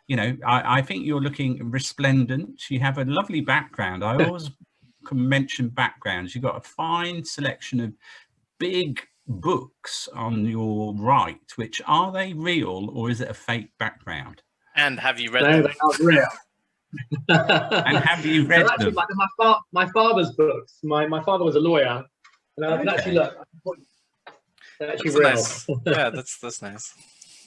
you know, I think you're looking resplendent. You have a lovely background. I always mention backgrounds. You've got a fine selection of big books on your right, which are they real or is it a fake background? And have you read them? They are real. And have you read them? My father's books. My father was a lawyer. And I can actually look. They're actually real. Nice. Yeah, that's nice.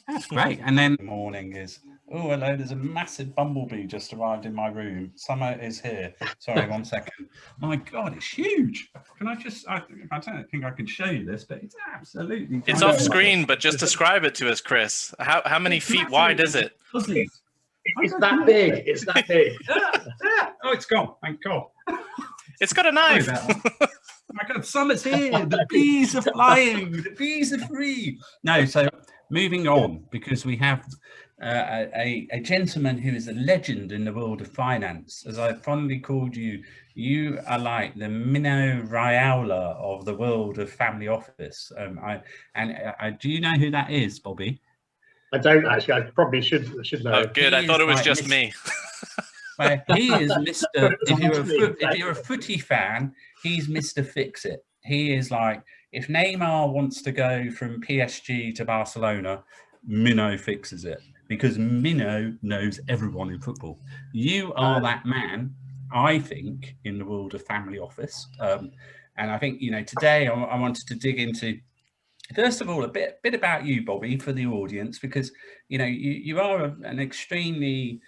That's great. And then the morning is, oh, hello, there's a massive bumblebee just arrived in my room. Summer is here. Sorry, 1 second. My God, it's huge. Can I just, I don't think I can show you this, but it's absolutely It's off screen, but just describe it to us, Chris. How many feet wide is it? It's that big. It's that big. Oh, it's gone. Thank God. It's got a knife. Oh my God, summer's here. The bees are flying. The bees are free. No, so moving on, because we have a gentleman who is a legend in the world of finance. As I fondly called you, you are like the Mino Raiola of the world of family office. Do you know who that is, Bobby? I don't actually. I probably should know. Oh, good. I thought it was like just me. Well, he is Mr. If you're a footy fan, he's Mr. Fix It. He is like, if Neymar wants to go from PSG to Barcelona, Mino fixes it, because Mino knows everyone in football. You are that man, I think, in the world of family office. And I think, you know, today I wanted to dig into, first of all, a bit about you, Bobby, for the audience, because, you know, you are an extremely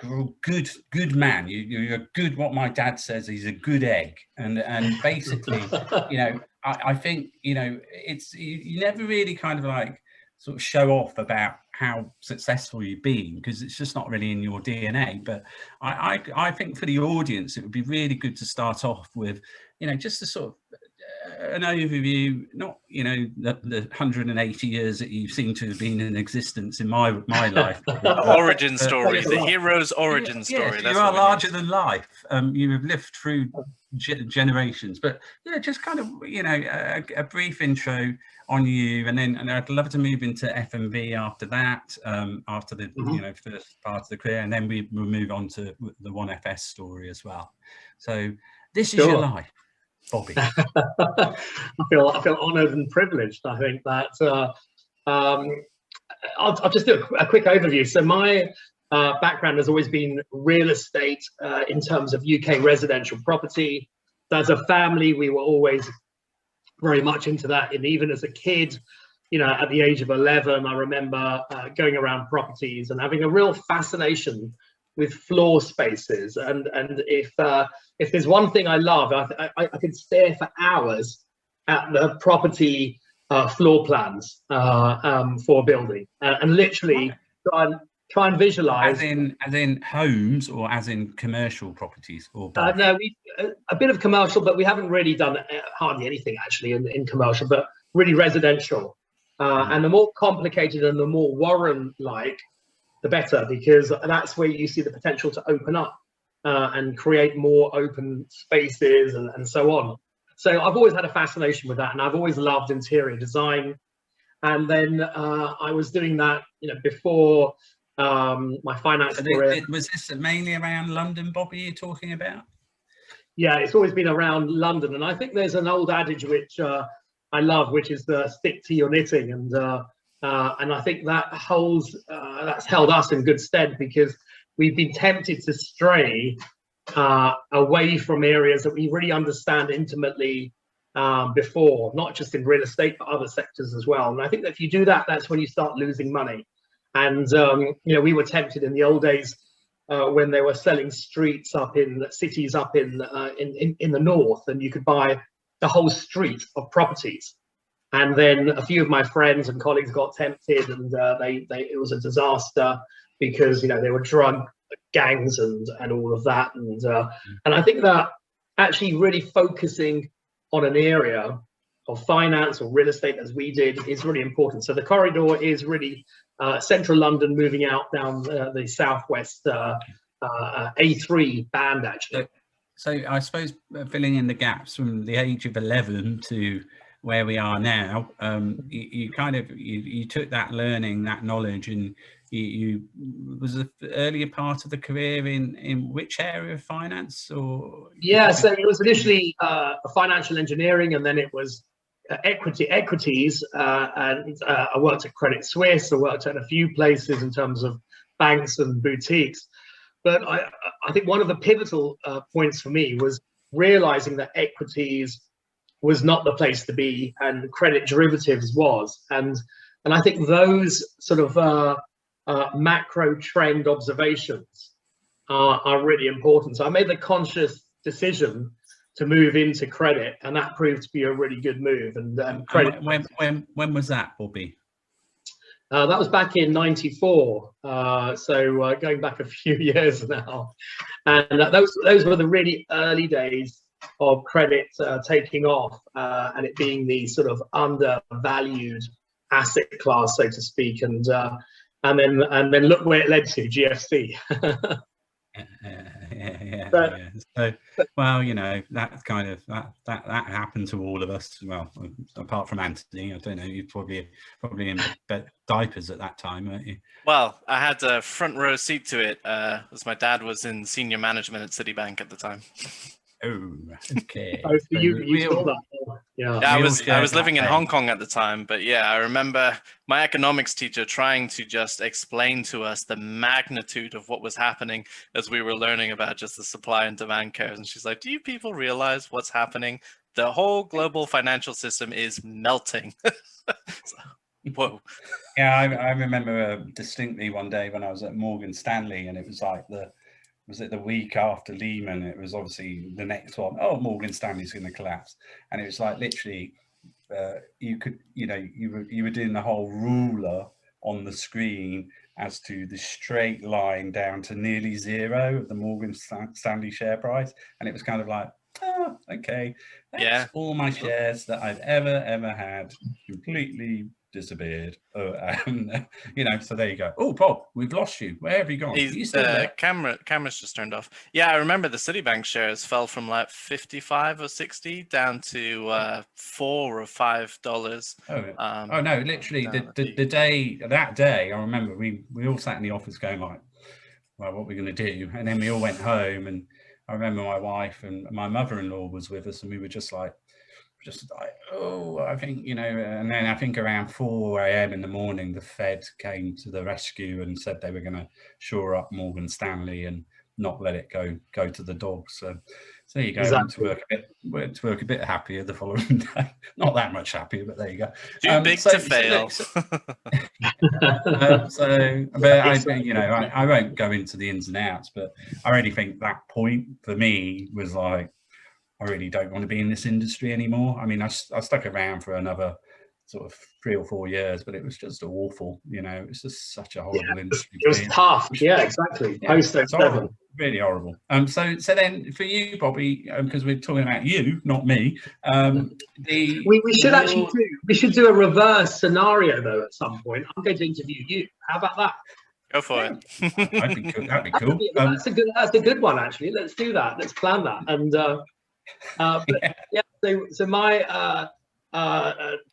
good man. You're good. What my dad says, he's a good egg, and basically, you know, I think, you know, it's you never really kind of like sort of show off about how successful you've been, because it's just not really in your DNA. But I think for the audience, it would be really good to start off with, you know, just a sort of an overview, not, you know, the 180 years that you seem to have been in existence in my life. Origin story, the hero's origin story. Yes, you are larger than life. You have lived through generations, but yeah, just kind of, you know, a brief intro on you, and I'd love to move into FMV after that, after the you know, first part of the career, and then we'll move on to the 1FS story as well. So this is your life, Bobby. I feel honoured and privileged. I think that I'll just do a quick overview. So my background has always been real estate in terms of UK residential property. As a family, we were always very much into that, and even as a kid, you know, at the age of 11, I remember going around properties and having a real fascination with floor spaces. And if there's one thing I love, I could stare for hours at the property floor plans for a building, and literally try and visualize. As in homes, or as in commercial properties, or both? No, a bit of commercial, but we haven't really done hardly anything actually in commercial, but really residential. And the more complicated and the more Warren-like, the better, because that's where you see the potential to open up and create more open spaces and so on. So I've always had a fascination with that, and I've always loved interior design. And then I was doing that, you know, before my finance career. Was this mainly around London, Bobby, you're talking about? Yeah, it's always been around London. And I think there's an old adage which I love, which is stick to your knitting. And I think that that's held us in good stead, because we've been tempted to stray away from areas that we really understand intimately before, not just in real estate, but other sectors as well. And I think that if you do that, that's when you start losing money. And you know, we were tempted in the old days when they were selling streets up in cities up in the north, and you could buy the whole street of properties. And then a few of my friends and colleagues got tempted, and it was a disaster, because, you know, there were drug gangs and all of that. And I think that actually really focusing on an area of finance or real estate, as we did, is really important. So the corridor is really central London, moving out down the southwest A3 band, actually. So I suppose filling in the gaps from the age of 11 to where we are now, you kind of you took that learning, that knowledge, and you was the earlier part of the career in which area of finance? Or yeah, so it was initially financial engineering, and then it was equities, and I worked at Credit Suisse. I worked at a few places in terms of banks and boutiques. But I think one of the pivotal points for me was realizing that equities was not the place to be, and credit derivatives was. And I think those sort of macro trend observations are really important. So I made the conscious decision to move into credit, and that proved to be a really good move. And credit. When was that, Bobby? That was back in '94, so going back a few years now, and those were the really early days of credit taking off, and it being the sort of undervalued asset class, so to speak, and then look where it led to, GFC. Yeah. So, well, you know, that's kind of that happened to all of us. Well, apart from Anthony, I don't know. You probably in diapers at that time, weren't you? Well, I had a front row seat to it, as my dad was in senior management at Citibank at the time. Oh, okay. Oh, so you saw that? Yeah. I was living in Hong Kong at the time, but yeah, I remember my economics teacher trying to just explain to us the magnitude of what was happening as we were learning about just the supply and demand curves. And she's like, "Do you people realize what's happening? The whole global financial system is melting." So, whoa. Yeah, I remember distinctly one day when I was at Morgan Stanley, and it was like was it the week after Lehman? It was obviously the next one. Oh, Morgan Stanley's going to collapse, and it was like literally, you were doing the whole ruler on the screen as to the straight line down to nearly zero of the Morgan Stanley share price, and it was kind of like, oh, okay, that's all my shares that I've ever had completely disappeared. You know, so there you go. Oh, Bob, we've lost you. Where have you gone? Camera's just turned off. Yeah, I remember the Citibank shares fell from like 55 or 60 down to $4 or $5. Oh no, literally that day I remember we all sat in the office going like, well, what are we going to do? And then we all went home, and I remember my wife and my mother-in-law was with us, and we were just like, oh, I think, you know, and then I think around 4 a.m. in the morning, the Fed came to the rescue and said they were going to shore up Morgan Stanley and not let it go to the dogs. So there you go. Exactly. Went to work a bit happier the following day. Not that much happier, but there you go. Too big to fail. I won't go into the ins and outs, but I really think that point for me was like, I really don't want to be in this industry anymore. I mean, I stuck around for another sort of 3 or 4 years, but it was just awful. You know, it's just such a horrible industry. It was tough. Yeah, exactly. Yeah, post 07. Really horrible. So then for you, Bobby, because we're talking about you, not me. We should do a reverse scenario though at some point. I'm going to interview you. How about that? Go for it. That'd be cool. That's a good one actually. Let's do that. Let's plan that. And so my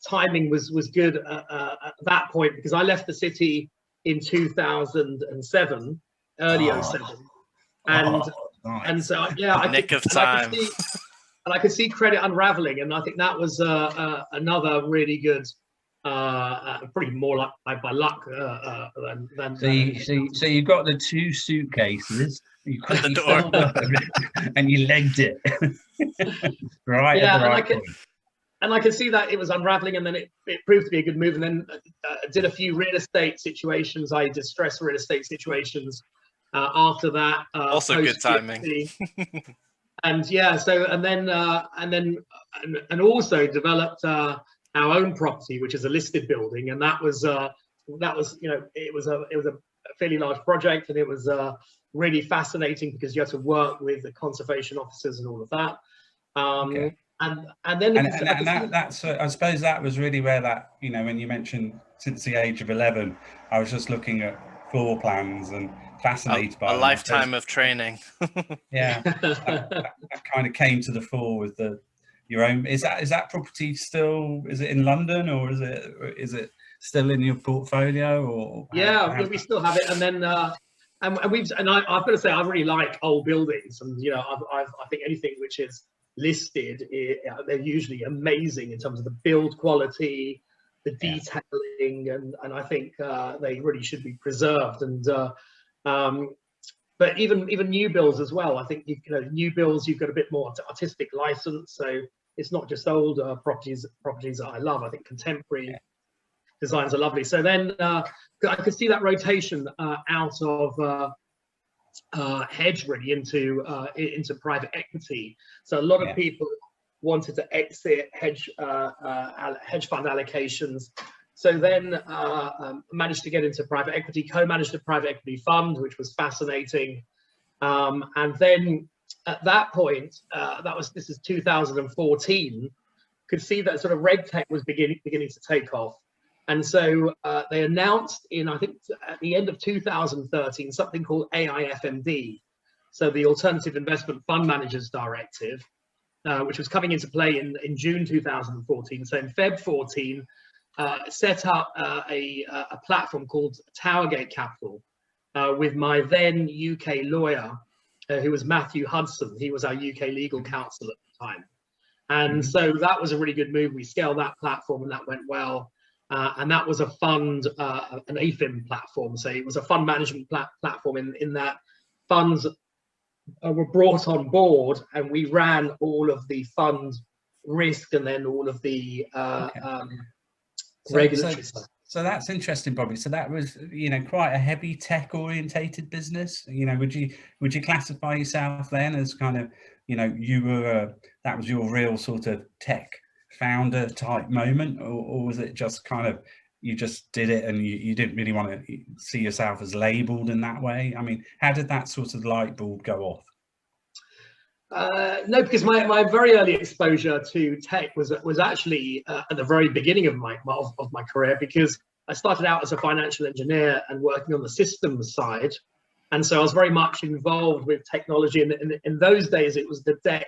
timing was good at that point, because I left the city in 2007, early 07, and so nick of time. I could see credit unraveling, and I think that was another really good, pretty more like by luck than. So you got the 2 suitcases. You at the door, and you legged it right. Yeah, and I could see that it was unraveling, and then it proved to be a good move. And then did a few real estate situations. I distressed real estate situations after that. Also good timing. And yeah, so and then also developed our own property, which is a listed building, and that was it was a fairly large project, and it was really fascinating because you had to work with the conservation officers and all of that. Okay. And then that's I suppose that was really where that, you know, when you mentioned since the age of 11, I was just looking at floor plans and fascinated by a lifetime of training. Yeah, that kind of came to the fore with the your own. Is that property still? Is it in London, or is it still in your portfolio? Or yeah, we still have it, and then and I've got to say I really like old buildings, and you know I think anything which is listed, they're usually amazing in terms of the build quality, the detailing, and I think they really should be preserved. And but even new builds as well. I think new builds, you've got a bit more artistic license, so it's not just old properties that I love. I think contemporary designs are lovely. So then I could see that rotation out of hedge really into private equity. So a lot of people wanted to exit hedge fund allocations. So then managed to get into private equity, co-managed a private equity fund, which was fascinating. And then at that point, this is 2014, could see that sort of RegTech was beginning to take off. And so they announced I think at the end of 2013, something called AIFMD. So the Alternative Investment Fund Managers Directive, which was coming into play in June 2014. So in Feb 14, set up a platform called Towergate Capital with my then UK lawyer, who was Matthew Hudson. He was our UK legal counsel at the time. And so that was a really good move. We scaled that platform and that went well. And that was a fund, an AFIM platform. So it was a fund management platform in that funds were brought on board, and we ran all of the fund risk and then all of the regulatory stuff. So that's interesting, Bobby. So that was, quite a heavy tech orientated business. Would you classify yourself then as kind of, you were that was your real sort of tech founder type moment, or was it just kind of you just did it and you didn't really want to see yourself as labeled in that way? I mean, how did that sort of light bulb go off? No, because my very early exposure to tech was actually at the very beginning of my career, because I started out as a financial engineer and working on the systems side, and so I was very much involved with technology. And in those days, it was the DEC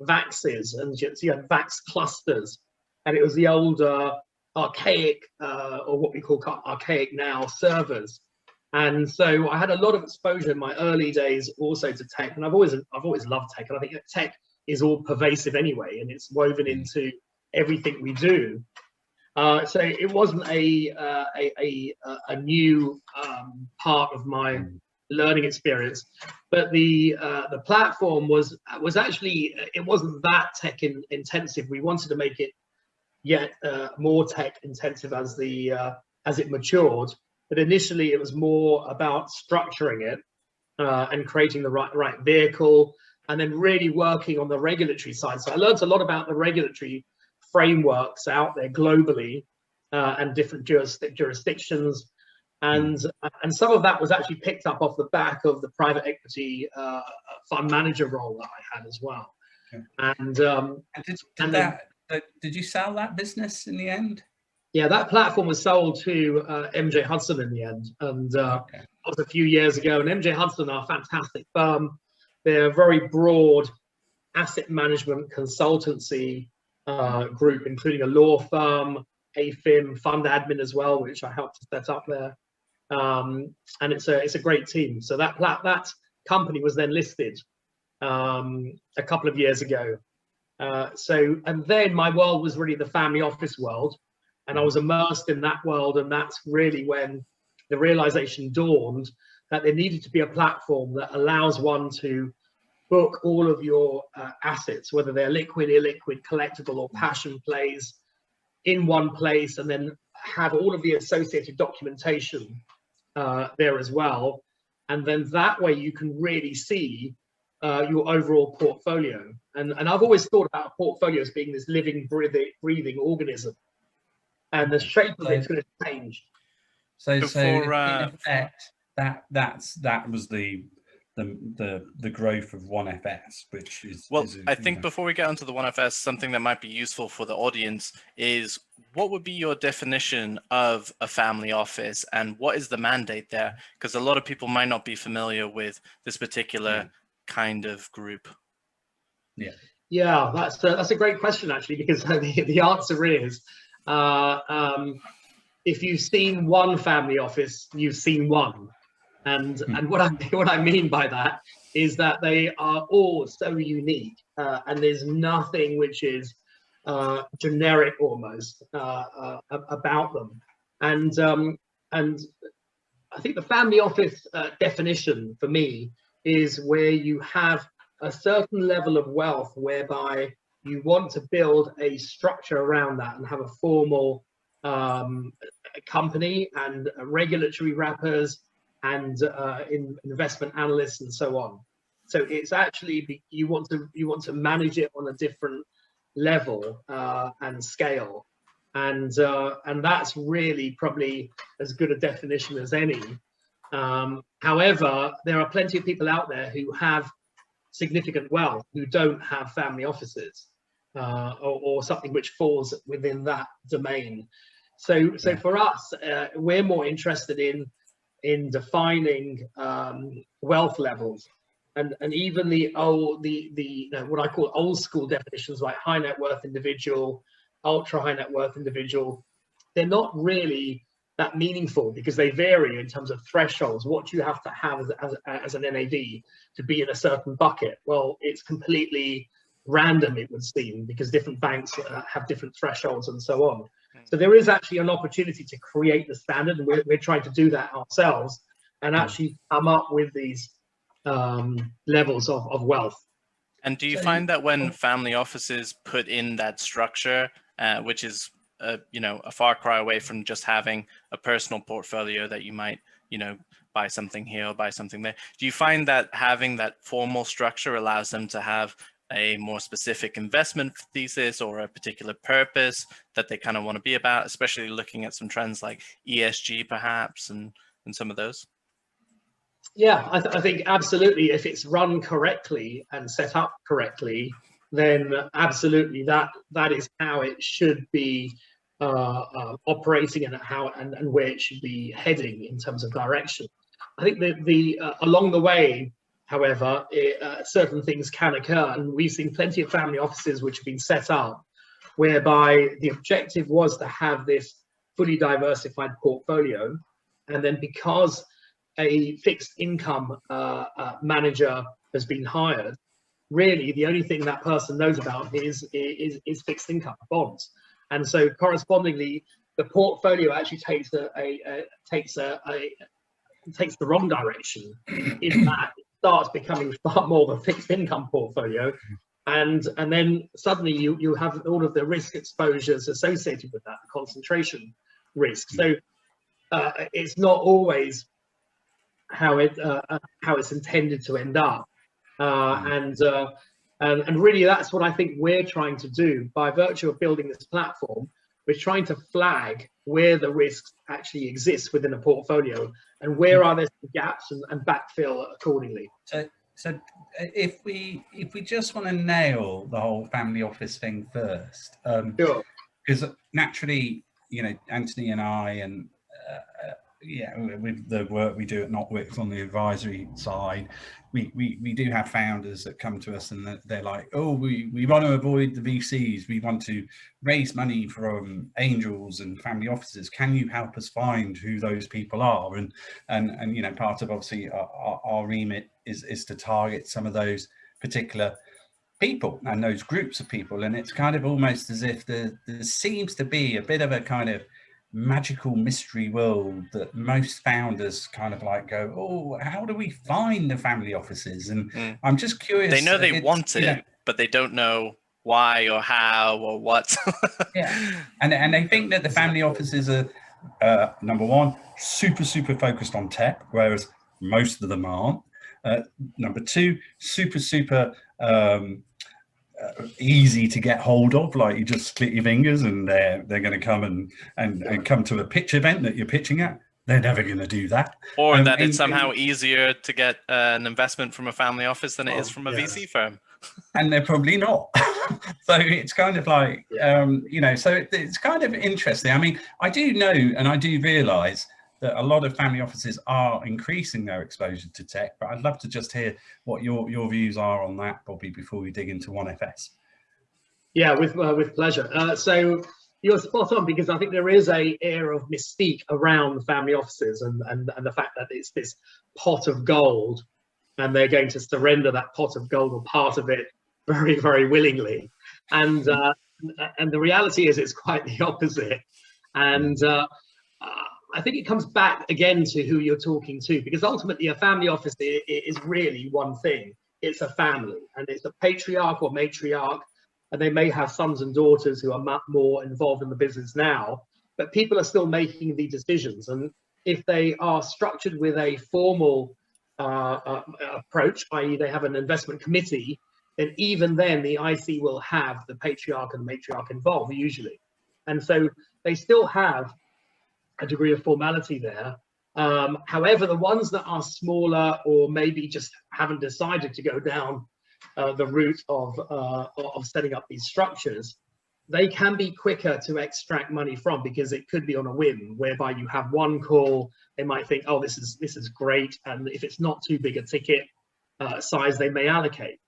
VAXes, and so you had VAX clusters, and it was the old archaic or what we call archaic now servers. And so I had a lot of exposure in my early days also to tech, and I've always loved tech, and I think that tech is all pervasive anyway, and it's woven into everything we do. So it wasn't a new part of my learning experience, but the platform was actually, it wasn't that tech intensive. We wanted to make it yet more tech intensive as it matured. But initially, it was more about structuring it and creating the right vehicle, and then really working on the regulatory side. So I learned a lot about the regulatory frameworks out there globally and different jurisdictions, and some of that was actually picked up off the back of the private equity fund manager role that I had as well. Okay. And did you sell that business in the end? Yeah, that platform was sold to MJ Hudson in the end, and that was a few years ago. And MJ Hudson are a fantastic firm. They're a very broad asset management consultancy group, including a law firm, AFIM, fund admin as well, which I helped to set up there. And it's a great team. So that company was then listed a couple of years ago. And then my world was really the family office world. And I was immersed in that world, and that's really when the realization dawned that there needed to be a platform that allows one to book all of your assets, whether they're liquid, illiquid, collectible, or passion plays, in one place, and then have all of the associated documentation there as well. And then that way you can really see your overall portfolio. And I've always thought about a portfolio as being this living, breathing organism. And the shape of it's going to change. So in effect, that was the growth of 1FS, which is I think before we get onto the 1FS, something that might be useful for the audience is, what would be your definition of a family office, and what is the mandate there? Because a lot of people might not be familiar with this particular kind of group. Yeah. Yeah, that's a great question, actually, because the answer is, if you've seen one family office, you've seen one. And what I mean by that is that they are all so unique, and there's nothing which is generic almost about them. And I think the family office definition for me is where you have a certain level of wealth whereby you want to build a structure around that and have a formal company and regulatory wrappers and investment analysts and so on. So it's actually, you want to manage it on a different level and scale, and that's really probably as good a definition as any. However, there are plenty of people out there who have significant wealth who don't have family offices or something which falls within that domain. So for us, we're more interested in defining wealth levels, and even the what I call old school definitions, like high net worth individual, ultra high net worth individual. They're not really that meaningful because they vary in terms of thresholds. What do you have to have as an NAV to be in a certain bucket? Well, it's completely random, it would seem, because different banks have different thresholds and so on. So there is actually an opportunity to create the standard, and we're trying to do that ourselves and actually come up with these levels of wealth. And do you find that when family offices put in that structure, which is a far cry away from just having a personal portfolio that you might buy something here or buy something there, do you find that having that formal structure allows them to have a more specific investment thesis or a particular purpose that they kind of want to be about, especially looking at some trends like ESG perhaps and some of those? Yeah, I think absolutely. If it's run correctly and set up correctly, then absolutely that is how it should be operating, and and where it should be heading in terms of direction. I think that along the way, however, certain things can occur, and we've seen plenty of family offices which have been set up whereby the objective was to have this fully diversified portfolio, and then because a fixed income manager has been hired, really the only thing that person knows about is fixed income bonds, and so correspondingly the portfolio actually takes the wrong direction in that it starts becoming far more of a fixed income portfolio, and then suddenly you have all of the risk exposures associated with that, the concentration risk. So it's not always how it's intended to end up, and really that's what I think we're trying to do by virtue of building this platform. We're trying to flag where the risks actually exist within a portfolio and where are there gaps, and backfill accordingly. So if we just want to nail the whole family office thing first, Sure. Because naturally, Anthony and I, and with the work we do at NotWix on the advisory side, we do have founders that come to us and they're like, oh, we want to avoid the VCs, we want to raise money from angels and family offices. Can you help us find who those people are? And part of obviously our remit is to target some of those particular people and those groups of people. And it's kind of almost as if there seems to be a bit of a kind of magical mystery world that most founders kind of like go, oh, how do we find the family offices? And I'm just curious. They know they want it, but they don't know why or how or what. Yeah, and they think that the family offices are number one, super focused on tech, whereas most of them aren't. Number two, super easy to get hold of, like you just click your fingers and they're going to come and come to a pitch event that you're pitching at. They're never going to do that. Or that it's somehow easier to get an investment from a family office than it is from a VC firm. And they're probably not. So it's kind of like, so it's kind of interesting. I mean, I do know and I do realize that a lot of family offices are increasing their exposure to tech, but I'd love to just hear what your views are on that, Bobby, before we dig into 1FS. Yeah, with pleasure. So you're spot on, because I think there is a air of mystique around family offices, and the fact that it's this pot of gold, and they're going to surrender that pot of gold or part of it very, very willingly. And the reality is it's quite the opposite. And I think it comes back again to who you're talking to, because ultimately a family office is really one thing. It's a family, and it's a patriarch or matriarch, and they may have sons and daughters who are much more involved in the business now, but people are still making the decisions. And if they are structured with a formal approach, i.e. they have an investment committee, then even then the IC will have the patriarch and matriarch involved usually. And so they still have a degree of formality there. However, the ones that are smaller, or maybe just haven't decided to go down the route of setting up these structures, they can be quicker to extract money from, because it could be on a whim, whereby you have one call, they might think, oh, this is great, and if it's not too big a ticket size, they may allocate.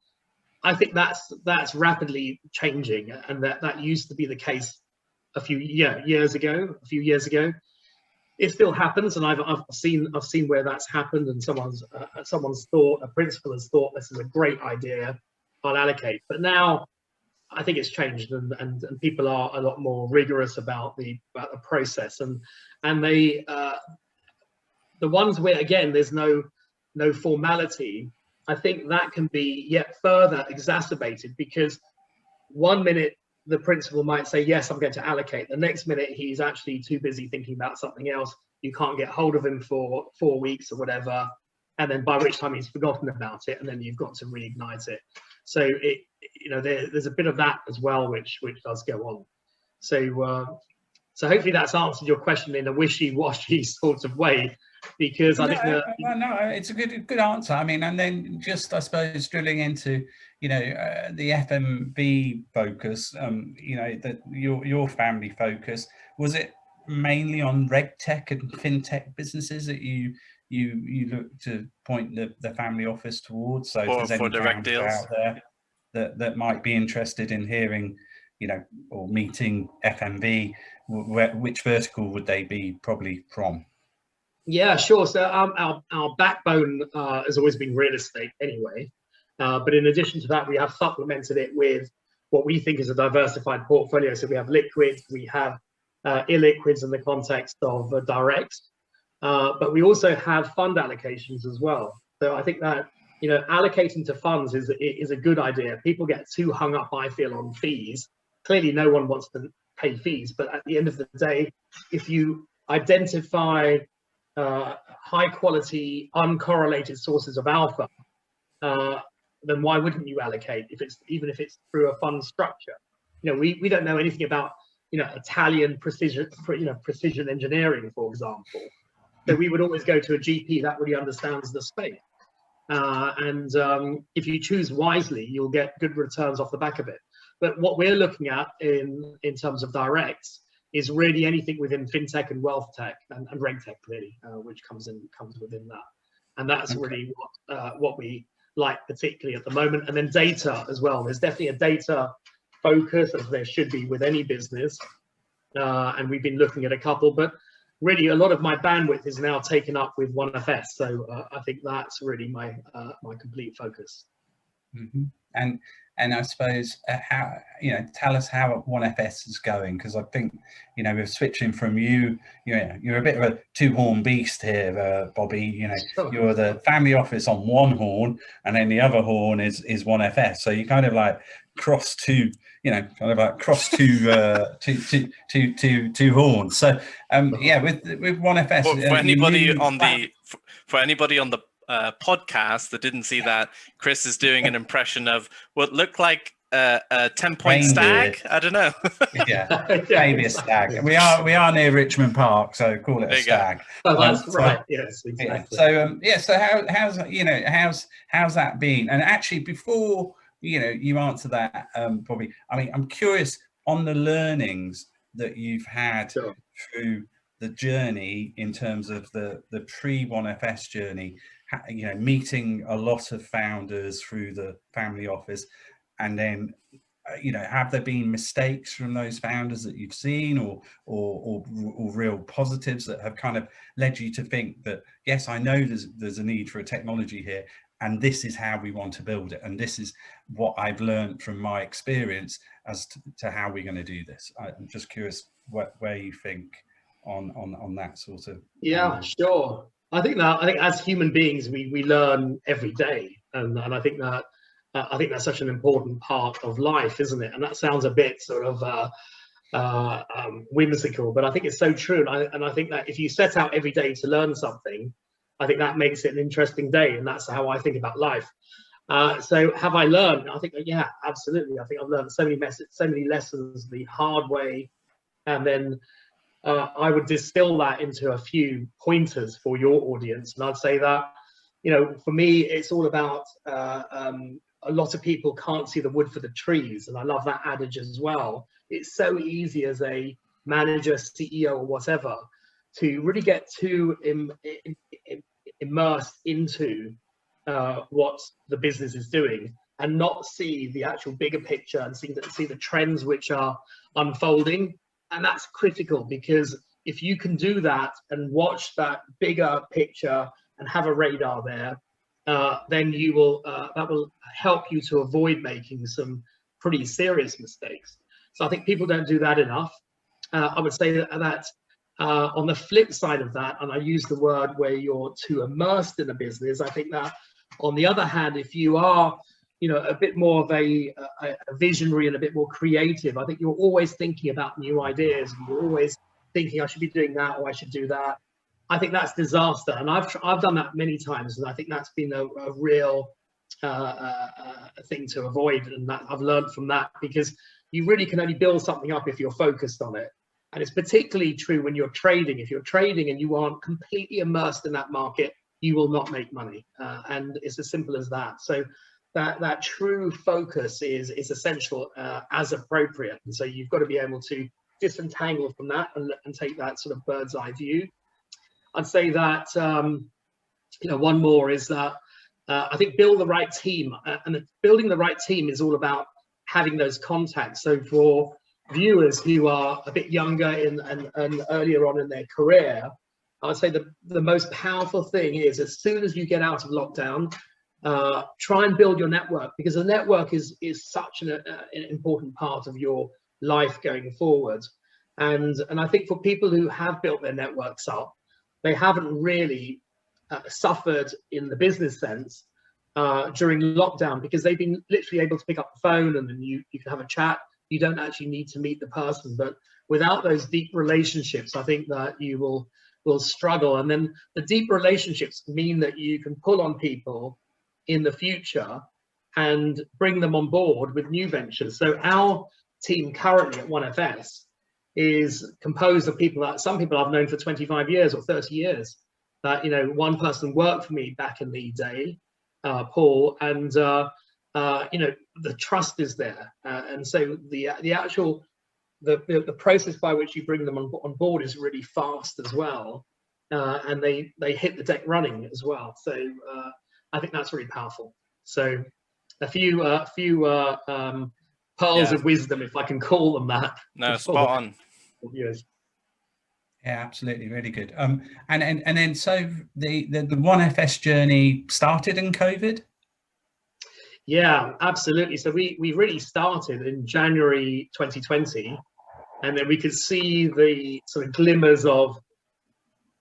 I think that's rapidly changing, and that used to be the case a few years ago. It still happens, and I've seen where that's happened, and someone's thought, a principal has thought, this is a great idea, I'll allocate. But now I think it's changed, and people are a lot more rigorous about the process, and they the ones where again there's no formality. I think that can be yet further exacerbated, because one minute the principal might say, yes, I'm going to allocate. The next minute he's actually too busy thinking about something else. You can't get hold of him for 4 weeks or whatever, and then by which time he's forgotten about it, and then you've got to reignite it. So there's a bit of that as well, which does go on. So so hopefully that's answered your question in a wishy-washy sort of way, because I think no, it's a good answer. I mean, and then just I suppose drilling into the FMV focus, that your family focus, was it mainly on reg tech and fintech businesses that you look to point the family office towards? So if there's any direct deals out there that might be interested in hearing, or meeting FMV, which vertical would they be probably from? Yeah, sure. So our backbone has always been real estate anyway. But in addition to that, we have supplemented it with what we think is a diversified portfolio. So we have liquids, we have illiquids in the context of direct, but we also have fund allocations as well. So I think that allocating to funds is a good idea. People get too hung up, I feel, on fees. Clearly, no one wants to pay fees, but at the end of the day, if you identify high quality, uncorrelated sources of alpha, then why wouldn't you allocate even if it's through a fund structure? We don't know anything about Italian precision engineering, for example. So we would always go to a GP that really understands the space. And if you choose wisely, you'll get good returns off the back of it. But what we're looking at in terms of directs is really anything within fintech and wealth tech and reg tech, really, which comes within that. And that's really what we like particularly at the moment. And then data as well. There's definitely a data focus, as there should be with any business. And we've been looking at a couple, but really a lot of my bandwidth is now taken up with OneFS. So I think that's really my complete focus. Mm-hmm. And I suppose how tell us how OneFS is going, because I think we're switching from you're a bit of a two-horn beast here, Bobby. You're the family office on one horn, and then the other horn is OneFS. So you kind of like cross two two horns. So with OneFS, for anybody on the podcast that didn't see that, Chris is doing an impression of what looked like a 10-point stag. I don't know. Maybe a stag. We are near Richmond Park, so call it a stag. Oh, that's right. Yes, exactly. So how's that been? And actually, before you answer that, Bobby, I mean, I'm curious on the learnings that you've had through the journey in terms of the pre-OneFS journey. Meeting a lot of founders through the family office, and then you know, have there been mistakes from those founders that you've seen, or real positives that have kind of led you to think that, yes, I know there's a need for a technology here, and this is how we want to build it, and this is what I've learned from my experience as to how we're going to do this? I'm just curious where you think on that sort of. Yeah, sure. I think as human beings, we learn every day, and I think that that's such an important part of life, isn't it? And that sounds a bit sort of whimsical, but I think it's so true. And I think that if you set out every day to learn something, I think that makes it an interesting day, and that's how I think about life. So have I learned? I think, yeah, absolutely. I think I've learned so many lessons the hard way, and then I would distill that into a few pointers for your audience. And I'd say that, you know, for me, it's all about a lot of people can't see the wood for the trees, and I love that adage as well. It's so easy as a manager, CEO, or whatever, to really get too immersed into what the business is doing, and not see the actual bigger picture and see the trends which are unfolding. And that's critical, because if you can do that and watch that bigger picture and have a radar there, then you will that will help you to avoid making some pretty serious mistakes. So I think people don't do that enough. I would say that on the flip side of that, and I use the word where you're too immersed in a business, I think that on the other hand, if you are, you know, a bit more of a visionary and a bit more creative, I think you're always thinking about new ideas, and you're always thinking, I should be doing that, or I should do that. I think that's disaster, and I've done that many times, and I think that's been a real thing to avoid, and that I've learned from that, because you really can only build something up if you're focused on it. And it's particularly true when you're trading. If you're trading and you aren't completely immersed in that market, you will not make money, and it's as simple as that. So that true focus is essential as appropriate, and so you've got to be able to disentangle from that and take that sort of bird's eye view. I'd say that you know, one more is that I think build the right team, and building the right team is all about having those contacts. So for viewers who are a bit younger and earlier on in their career, I'd say the most powerful thing is, as soon as you get out of lockdown, try and build your network, because the network is such an important part of your life going forward. And I think for people who have built their networks up, they haven't really suffered in the business sense during lockdown, because they've been literally able to pick up the phone and then you can have a chat. You don't actually need to meet the person. But without those deep relationships, I think that you will struggle. And then the deep relationships mean that you can pull on people in the future and bring them on board with new ventures. So our team currently at 1FS is composed of people that some people I've known for 25 years or 30 years. You know, one person worked for me back in the day, Paul, and you know, the trust is there, and so the actual the process by which you bring them on board is really fast as well, and they hit the deck running as well. So I think that's really powerful. So a few pearls of wisdom, if I can call them that. No, spot on. Yes. Yeah, absolutely, really good. And then so the 1FS journey started in COVID. Yeah, absolutely. So we really started in January 2020, and then we could see the sort of glimmers of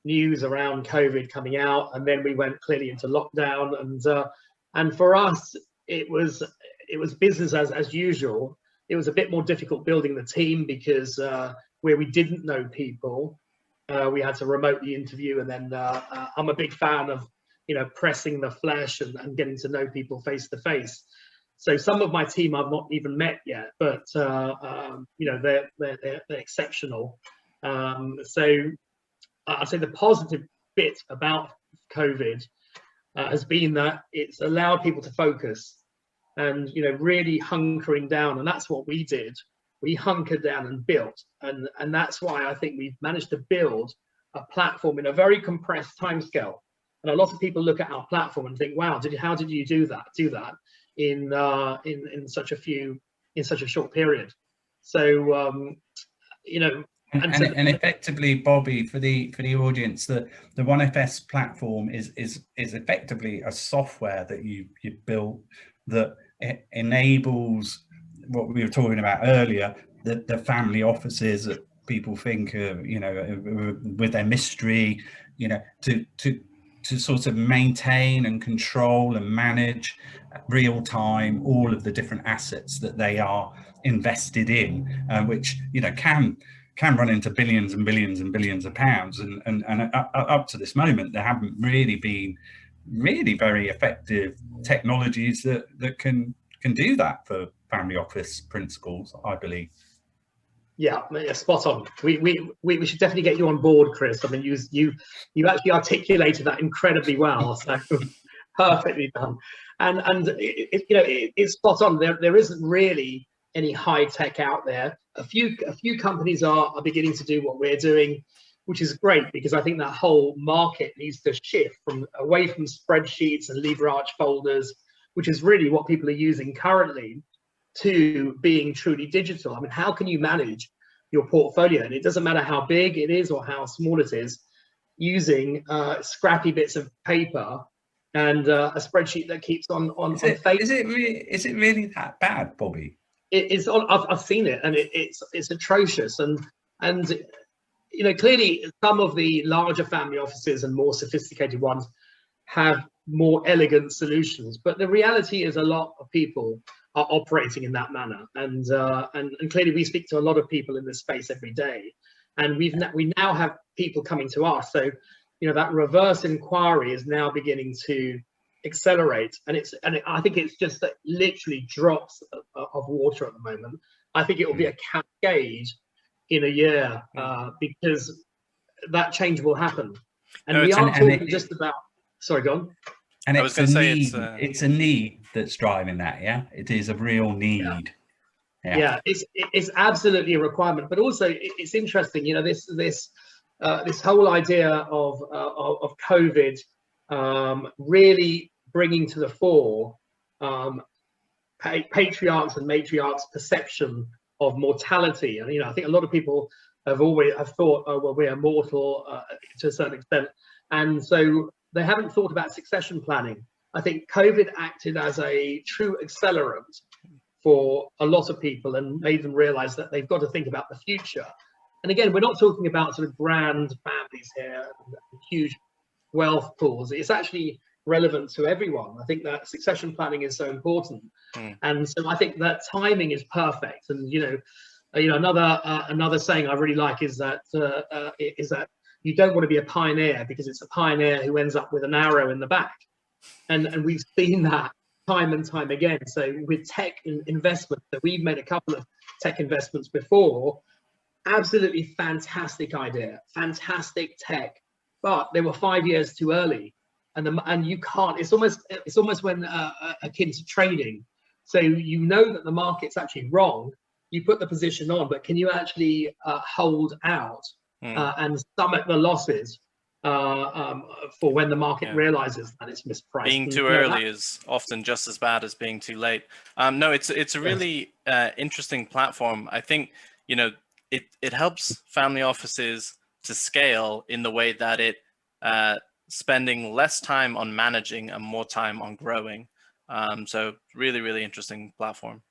news around COVID coming out, and then we went clearly into lockdown. And for us, it was business as usual. It was a bit more difficult building the team, because where we didn't know people, we had to remotely interview. And then I'm a big fan of, you know, pressing the flesh and getting to know people face to face. So some of my team I've not even met yet, but you know, they're exceptional. So I'd say the positive bit about COVID has been that it's allowed people to focus and, you know, really hunkering down. And that's what we did. We hunkered down and built. And that's why I think we've managed to build a platform in a very compressed timescale. And a lot of people look at our platform and think, wow, how did you do that in such a few in such a short period. So you know, and effectively, Bobby, for the audience, the OneFS platform is effectively a software that you built that enables what we were talking about earlier, the family offices that people think of, you know, with their mystery, you know, to sort of maintain and control and manage real time all of the different assets that they are invested in, which, you know, can run into billions and billions and billions of pounds, and up to this moment there haven't really been very effective technologies that can do that for family office principals, I believe. Yeah, spot on. We should definitely get you on board, Chris. I mean, you actually articulated that incredibly well, so perfectly done. And you know, it's spot on. There isn't really any high tech out there. A few companies are beginning to do what we're doing, which is great, because I think that whole market needs to shift away from spreadsheets and LibreArch folders, which is really what people are using currently, to being truly digital. I mean, how can you manage your portfolio? And it doesn't matter how big it is or how small it is, using scrappy bits of paper and a spreadsheet that keeps on. Is it really that bad, Bobby? It's on. I've seen it, and it's atrocious. And you know, clearly some of the larger family offices and more sophisticated ones have more elegant solutions, but the reality is a lot of people are operating in that manner, and clearly we speak to a lot of people in this space every day, and we now have people coming to us. So, you know, that reverse inquiry is now beginning to accelerate, and I think it's just that literally drops of water at the moment. I think it will be a cascade in a year, because that change will happen, and we aren't talking just about. Sorry, go on. And I was going to say it's a need that's driving that. Yeah, it is a real need. Yeah, it's absolutely a requirement. But also, it's interesting. You know, this whole idea of COVID really bringing to the fore patriarchs and matriarchs' perception of mortality. And, you know, I think a lot of people have thought, oh well, we're mortal to a certain extent, and so they haven't thought about succession planning. I think COVID acted as a true accelerant for a lot of people and made them realize that they've got to think about the future. And again, we're not talking about sort of grand families here, huge wealth pools. It's actually relevant to everyone. I think that succession planning is so important. And so I think that timing is perfect. And, you know, another saying I really like is that you don't want to be a pioneer, because it's a pioneer who ends up with an arrow in the back. And we've seen that time and time again. So with tech investment, that we've made a couple of tech investments before, absolutely fantastic idea, fantastic tech, but they were 5 years too early. And you can't, it's almost when akin to trading. So you know that the market's actually wrong, you put the position on, but can you actually hold out and stomach the losses for when the market realizes that it's mispriced? Being too early is often just as bad as being too late. No, it's a really interesting platform. I think, you know, it helps family offices to scale in the way that it spending less time on managing and more time on growing. So really, really interesting platform.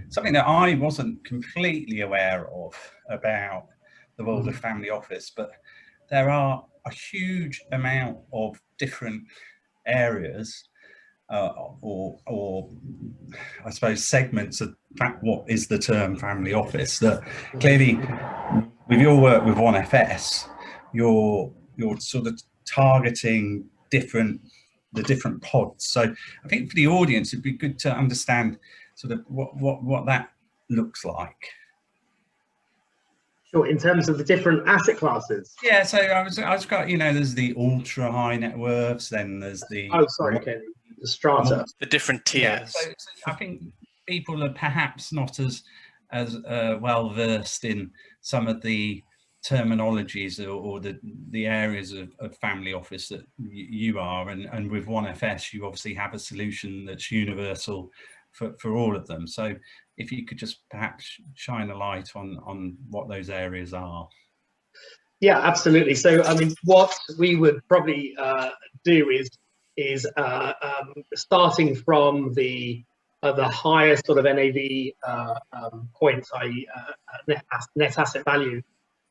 Something that I wasn't completely aware of about the world of family office, but there are a huge amount of different areas or I suppose segments of what is the term family office, that clearly with your work with OneFS, you're sort of targeting the different pods. So I think for the audience, it'd be good to understand sort of what that looks like. Sure, in terms of the different asset classes. Yeah, so I was got, you know, there's the ultra high net worths, then there's the the strata, the different tiers. Yeah, so I think people are perhaps not as well versed in some of the terminologies or the areas of family office that you are, and with OneFS you obviously have a solution that's universal for all of them. So if you could just perhaps shine a light on what those areas are. Yeah, absolutely. So, I mean, what we would probably do is starting from the highest sort of NAV points, i.e. Net asset value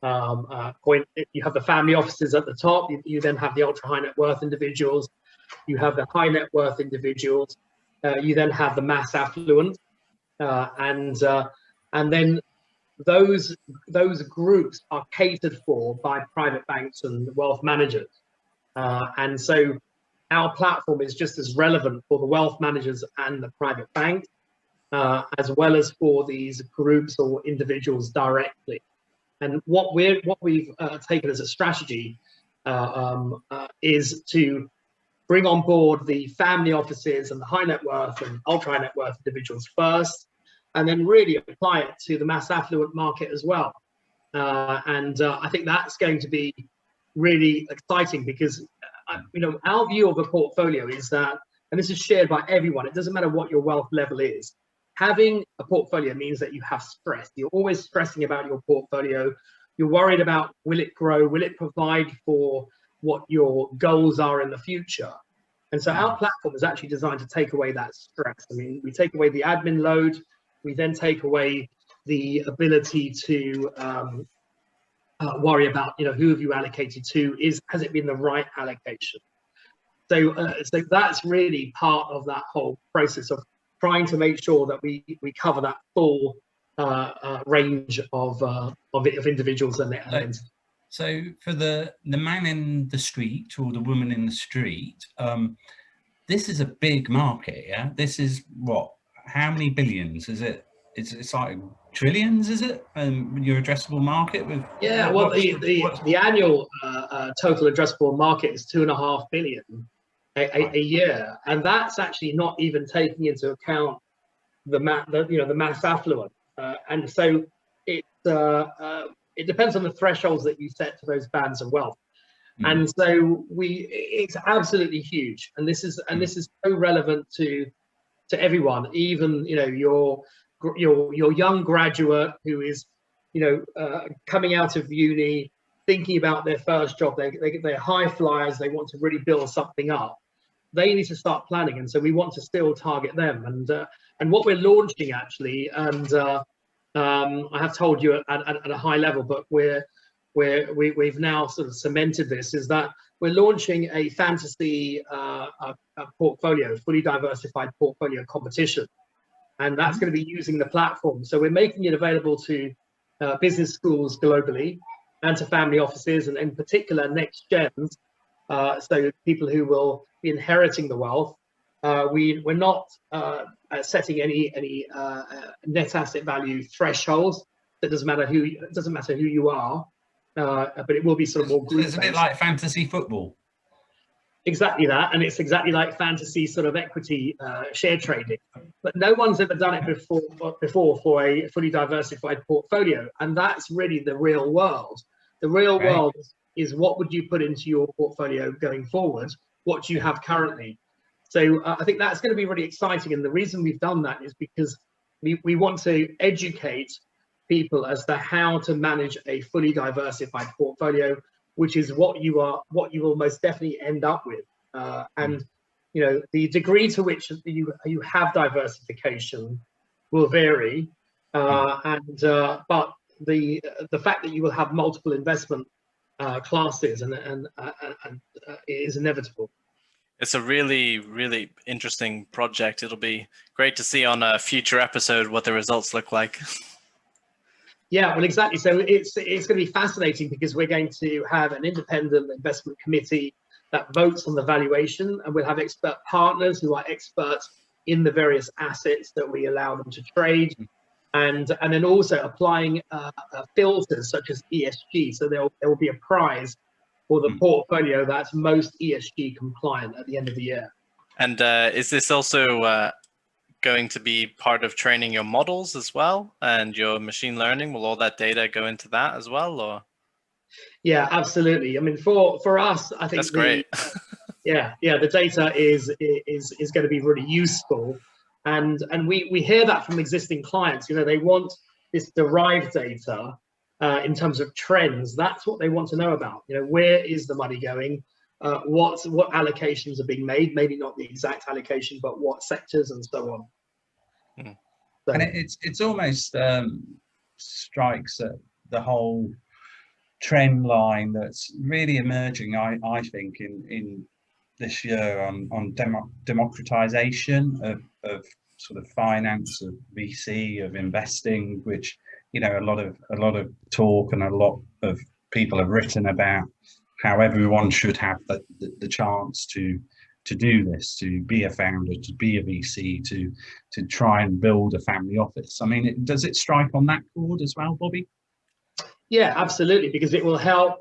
point. You have the family offices at the top. You then have the ultra high net worth individuals. You have the high net worth individuals. You then have the mass affluent, and then those groups are catered for by private banks and wealth managers, and so our platform is just as relevant for the wealth managers and the private banks, as well as for these groups or individuals directly. And what we've taken as a strategy is to bring on board the family offices and the high net worth and ultra high net worth individuals first, and then really apply it to the mass affluent market as well. I think that's going to be really exciting because, our view of a portfolio is that, and this is shared by everyone, it doesn't matter what your wealth level is, having a portfolio means that you have stress. You're always stressing about your portfolio. You're worried about, will it grow? Will it provide for what your goals are in the future? And so our platform is actually designed to take away that stress. I mean, we take away the admin load. We then take away the ability to worry about, who have you allocated to? Has it been the right allocation? So that's really part of that whole process of trying to make sure that we cover that full range of individuals and their entities. So for the man in the street or the woman in the street, this is a big market, yeah? This is what? How many billions is it? It's like trillions, is it? Your addressable market with? Yeah, well, the annual total addressable market is 2.5 billion a year, and that's actually not even taking into account the mass affluent, and so it depends on the thresholds that you set to those bands of wealth. And so it's absolutely huge, and this is so relevant to everyone, even your young graduate who is coming out of uni, thinking about their first job. They're high flyers. They want to really build something up. They need to start planning, and so we want to still target them. And what we're launching actually, and I have told you at a high level, but we've now sort of cemented this, is that we're launching a fantasy portfolio, fully diversified portfolio competition, and that's going to be using the platform. So we're making it available to business schools globally and to family offices, and in particular next gens, so people who will be inheriting the wealth. We're not setting any net asset value thresholds. It doesn't matter who you are. But it will be sort of more group. It's a bit like fantasy football. Exactly that, and it's exactly like fantasy sort of equity share trading. But no one's ever done it before for a fully diversified portfolio, and that's really the real world. The real world is what would you put into your portfolio going forward? What do you have currently? So I think that's going to be really exciting, and the reason we've done that is because we want to educate people as to how to manage a fully diversified portfolio, which is what you will most definitely end up with. And the degree to which you have diversification will vary, but the fact that you will have multiple investment classes and is inevitable. It's a really, really interesting project. It'll be great to see on a future episode what the results look like. Yeah, well, exactly. So it's going to be fascinating because we're going to have an independent investment committee that votes on the valuation, and we'll have expert partners who are experts in the various assets that we allow them to trade, and then also applying filters such as ESG. So there will be a prize for the portfolio that's most ESG compliant at the end of the year. And is this also going to be part of training your models as well, and your machine learning? Will all that data go into that as well, or? Yeah, absolutely. I mean, for us, I think that's great. Yeah, the data is going to be really useful. And we hear that from existing clients. You know, they want this derived data in terms of trends. That's what they want to know about. You know, where is the money going? What allocations are being made? Maybe not the exact allocation, but what sectors and so on. Mm. So, and it's almost strikes at the whole trend line that's really emerging, I think, in this year on democratization of sort of finance, of VC, of investing, which, you know, a lot of talk and a lot of people have written about how everyone should have the chance to do this, to be a founder, to be a VC, to try and build a family office. I mean, does it strike on that chord as well, Bobby? Yeah, absolutely, because it will help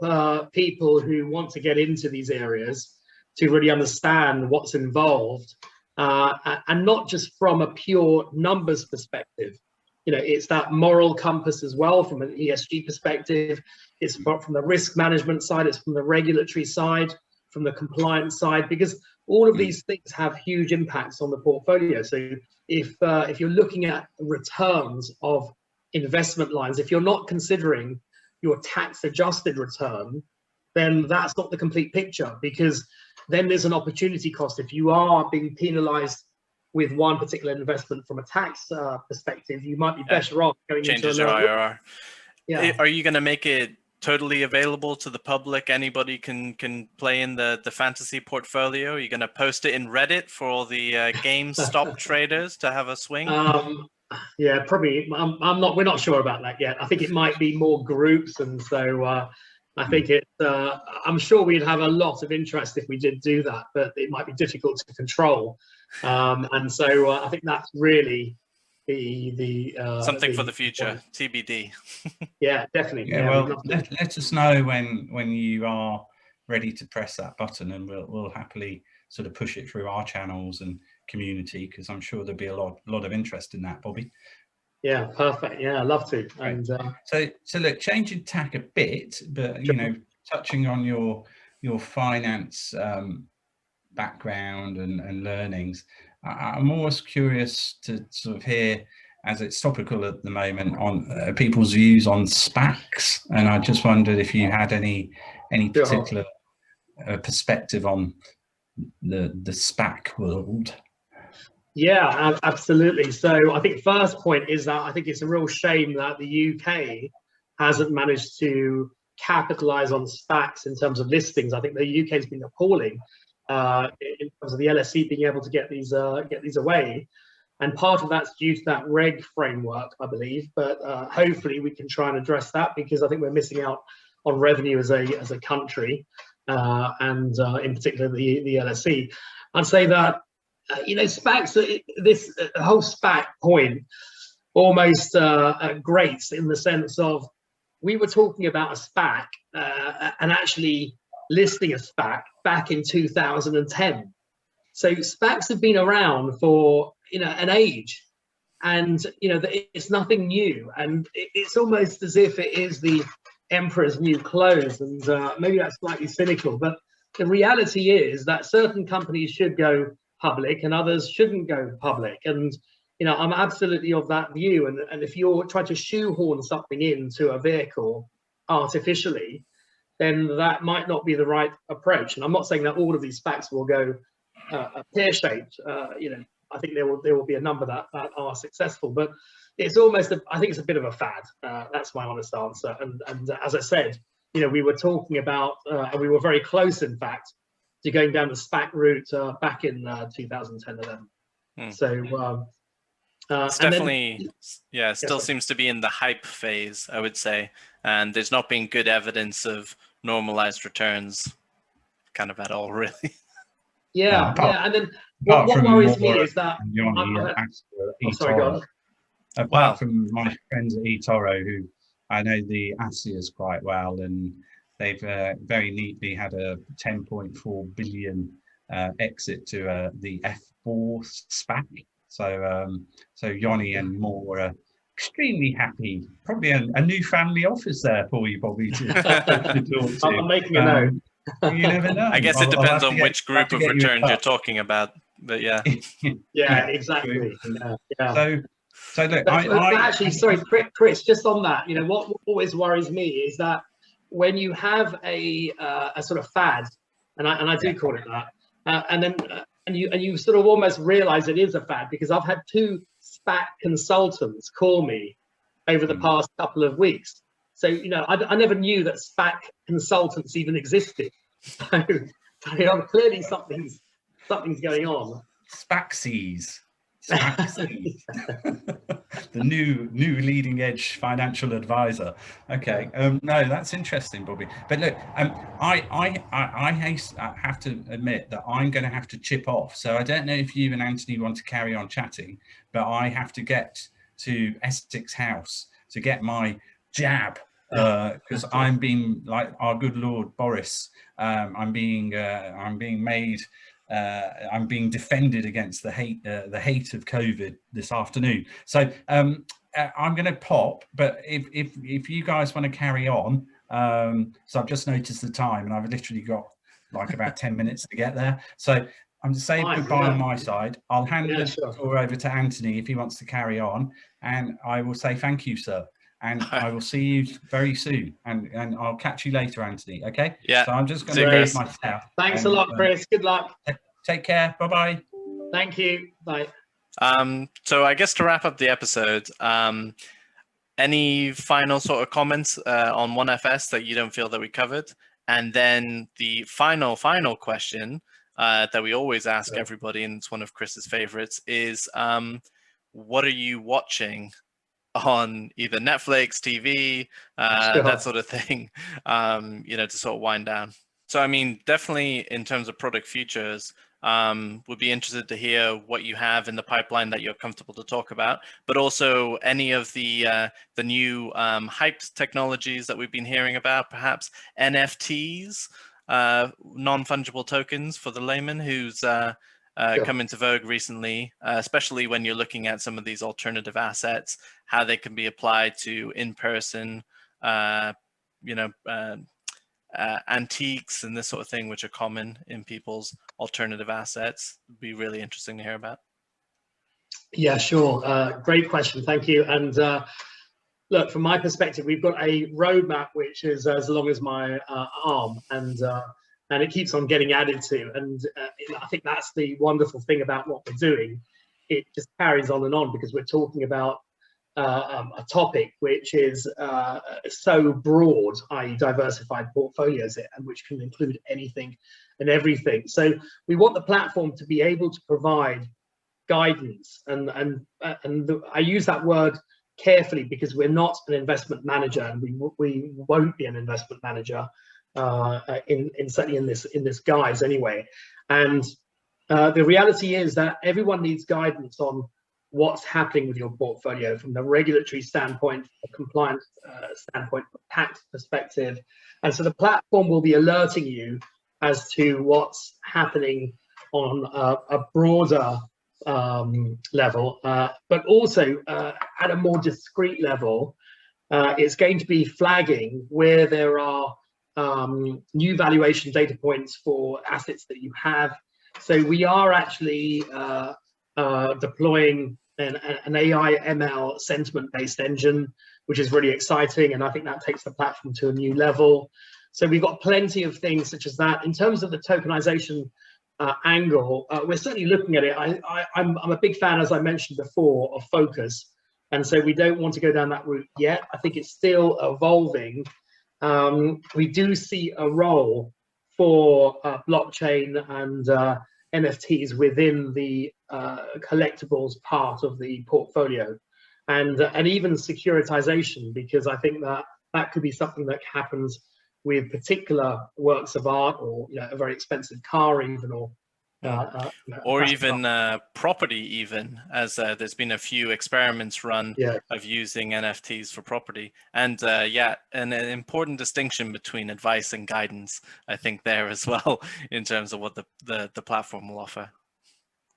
people who want to get into these areas to really understand what's involved, and not just from a pure numbers perspective. You know, it's that moral compass as well from an ESG perspective. It's from the risk management side, it's from the regulatory side, from the compliance side, because all of these things have huge impacts on the portfolio. So if you're looking at returns of investment lines, if you're not considering your tax adjusted return, then that's not the complete picture, because then there's an opportunity cost. If you are being penalized with one particular investment from a tax perspective, you might be better off going changes into your IRR. Yeah. Are you going to make it totally available to the public? Anybody can play in the fantasy portfolio? Are you going to post it in Reddit for all the GameStop traders to have a swing? Yeah, probably. We're not sure about that yet. I think it might be more groups, and so I think I'm sure we'd have a lot of interest if we did do that, but it might be difficult to control. And so I think that's really the something for the future, TBD. Yeah, definitely. Yeah, well, let us know when you are ready to press that button, and we'll happily sort of push it through our channels and community, because I'm sure there'll be a lot of interest in that, Bobby. Yeah, perfect. Yeah, I'd love to. Right. And so look, changing tack a bit, but you know, touching on your finance background and learnings, I'm always curious to sort of hear, as it's topical at the moment, on people's views on SPACs, and I just wondered if you had any particular perspective on the SPAC world. Yeah, absolutely. So I think first point is that I think it's a real shame that the UK hasn't managed to capitalize on SPACs in terms of listings. I think the UK has been appalling in terms of the LSE being able to get these away, and part of that's due to that reg framework, I believe. But hopefully we can try and address that, because I think we're missing out on revenue as a country, and in particular the LSE. I'd say that you know, SPACs, this whole SPAC point almost grates in the sense of, we were talking about a SPAC and actually listing a SPAC back in 2010. So SPACs have been around for, you know, an age, and you know, it's nothing new, and it's almost as if it is the emperor's new clothes. And maybe that's slightly cynical, but the reality is that certain companies should go public and others shouldn't go public. And you know, I'm absolutely of that view. And if you're trying to shoehorn something into a vehicle artificially, then that might not be the right approach. And I'm not saying that all of these SPACs will go pear-shaped. You know, I think there will be a number that are successful, but it's almost I think it's a bit of a fad. That's my honest answer. And as I said, you know, we were talking about, and we were very close, in fact, to going down the SPAC route back in 2010-11. So it's definitely, then, still seems to be in the hype phase, I would say, and there's not been good evidence of normalized returns kind of at all, really. And then what worries me is that sorry, go on. Apart from my friends at eToro, who I know the ASIAs quite well, and they've very neatly had a 10.4 billion exit to the F4 SPAC. So Yoni and Moore are extremely happy. Probably a new family office there for you, Bobby, to talk to. I'm making a note. You never know. I guess it depends on which group of returns you're talking about. But yeah. Yeah, exactly. Yeah. So look, actually, sorry, Chris, just on that, you know, what always worries me is that when you have a sort of fad, and I do call it that, and you sort of almost realize it is a fad, because I've had 2 SPAC consultants call me over the past couple of weeks. So, you know, I never knew that SPAC consultants even existed. So you know, clearly something's going on. SPACsies. The new leading edge financial advisor. Okay, no, that's interesting, Bobby. But look, I have to admit that I'm going to have to chip off. So I don't know if you and Anthony want to carry on chatting, but I have to get to Essex House to get my jab, because I'm being, like our good Lord Boris, I'm being made. I'm being defended against the hate of COVID this afternoon. So I'm going to pop, but if you guys want to carry on, so I've just noticed the time, and I've literally got like about 10 minutes to get there. So I'm to say goodbye on my side. I'll hand the floor over to Anthony if he wants to carry on, and I will say thank you, sir. And I will see you very soon, and I'll catch you later, Anthony. Okay? Yeah. So I'm just going to raise myself. Thanks a lot, Chris. Good luck. Take care. Bye-bye. Thank you. Bye. So I guess to wrap up the episode, any final sort of comments on 1FS that you don't feel that we covered? And then the final question that we always ask everybody, and it's one of Chris's favorites, is what are you watching on either Netflix, TV, that sort of thing, you know, to sort of wind down. So, I mean, definitely in terms of product features, would be interested to hear what you have in the pipeline that you're comfortable to talk about, but also any of the new hyped technologies that we've been hearing about, perhaps NFTs, non-fungible tokens for the layman who's come into vogue recently, especially when you're looking at some of these alternative assets, how they can be applied to in-person, you know, antiques and this sort of thing, which are common in people's alternative assets. It'd be really interesting to hear about. Yeah, sure. Great question. Thank you. And look, from my perspective, we've got a roadmap which is as long as my arm, and it keeps on getting added to. And I think that's the wonderful thing about what we're doing. It just carries on and on, because we're talking about a topic which is so broad, i.e. diversified portfolios, and which can include anything and everything. So we want the platform to be able to provide guidance, and I use that word carefully, because we're not an investment manager, and we won't be an investment manager certainly in this guise anyway. And the reality is that everyone needs guidance on what's happening with your portfolio from the regulatory standpoint, a compliance standpoint, tax perspective. And so the platform will be alerting you as to what's happening on a broader level, but also at a more discrete level. It's going to be flagging where there are new valuation data points for assets that you have. So we are actually deploying an AI ML sentiment-based engine, which is really exciting, and I think that takes the platform to a new level. So we've got plenty of things such as that. In terms of the tokenization angle, we're certainly looking at it. I'm a big fan, as I mentioned before, of focus, and so we don't want to go down that route yet. I think it's still evolving. We do see a role for blockchain and NFTs within the collectibles part of the portfolio, and even securitization, because I think that could be something that happens with particular works of art, or a very expensive car even, or even property, even as there's been a few experiments run of using NFTs for property. And yeah, and an important distinction between advice and guidance, I think, there as well, in terms of what the platform will offer.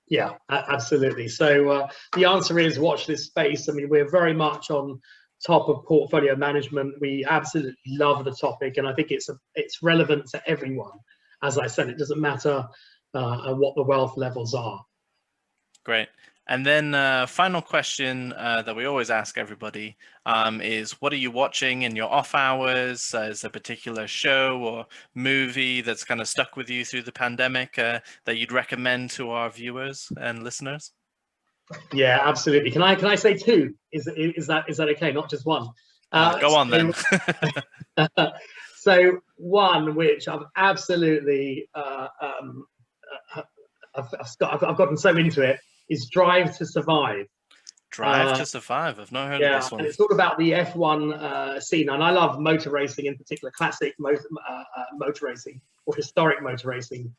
Yeah, absolutely. So the answer is watch this space. I mean, we're very much on top of portfolio management. We absolutely love the topic, and I think it's relevant to everyone. As I said, it doesn't matter what the wealth levels are. Great. And then final question that we always ask everybody is, what are you watching in your off hours? Is there a particular show or movie that's kind of stuck with you through the pandemic that you'd recommend to our viewers and listeners? Yeah, absolutely. Can I say two? Is that okay? Not just one. Go on then. So one which I've absolutely I've gotten so into it is Drive to Survive. Drive to Survive. I've not heard of this one. And it's all about the F1 scene, and I love motor racing, in particular classic motor racing or historic motor racing,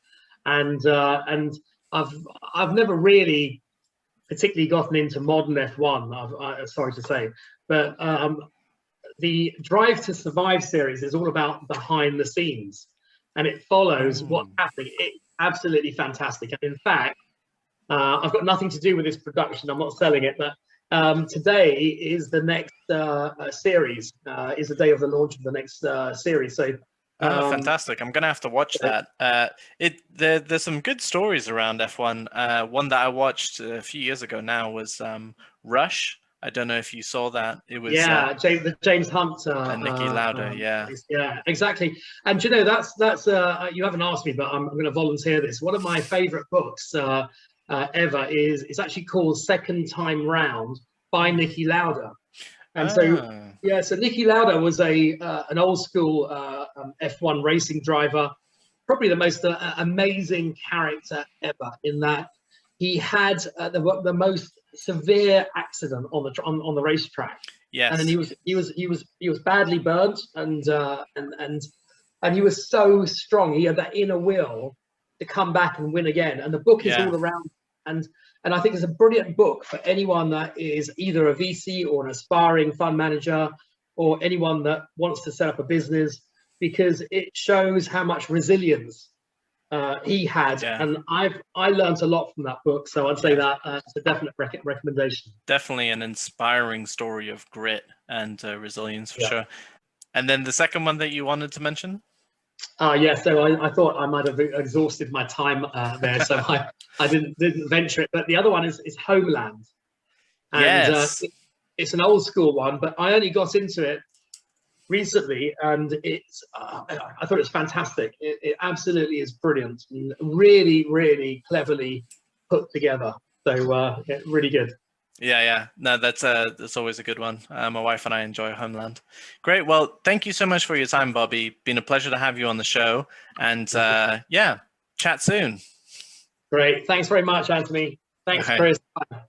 and I've never really particularly gotten into modern F1. Sorry to say, but the Drive to Survive series is all about behind the scenes, and it follows what's happening. It's absolutely fantastic, and in fact, I've got nothing to do with this production. I'm not selling it, but today is the next series. Is the day of the launch of the next series. So. Fantastic! I'm gonna have to watch that. There's some good stories around F1. One that I watched a few years ago now was Rush. I don't know if you saw that. It was the James Hunt and Niki Lauda. Yeah, exactly. And you know, that's you haven't asked me, but I'm going to volunteer this. One of my favorite books ever is, it's actually called Second Time Round by Niki Lauda. And so Niki Lauda was an old school F1 racing driver, probably the most amazing character ever, in that he had the most severe accident on the racetrack. Yes. And then he was badly burnt, and he was so strong. He had that inner will to come back and win again. And the book is all around. And I think it's a brilliant book for anyone that is either a VC or an aspiring fund manager, or anyone that wants to set up a business, because it shows how much resilience he had. And I learned a lot from that book. So I'd say that it's a definite recommendation. Definitely an inspiring story of grit and resilience for sure. And then the second one that you wanted to mention? So I thought I might have exhausted my time there, so I didn't venture it. But the other one is Homeland. And it's an old school one, but I only got into it recently, and it's I thought it was fantastic. It absolutely is brilliant and really, really cleverly put together. So really good. No, that's always a good one. My wife and I enjoy Homeland. Great. Well, thank you so much for your time, Bobby. Been a pleasure to have you on the show, and chat soon. Great. Thanks very much, Anthony. Thanks, Chris. Bye.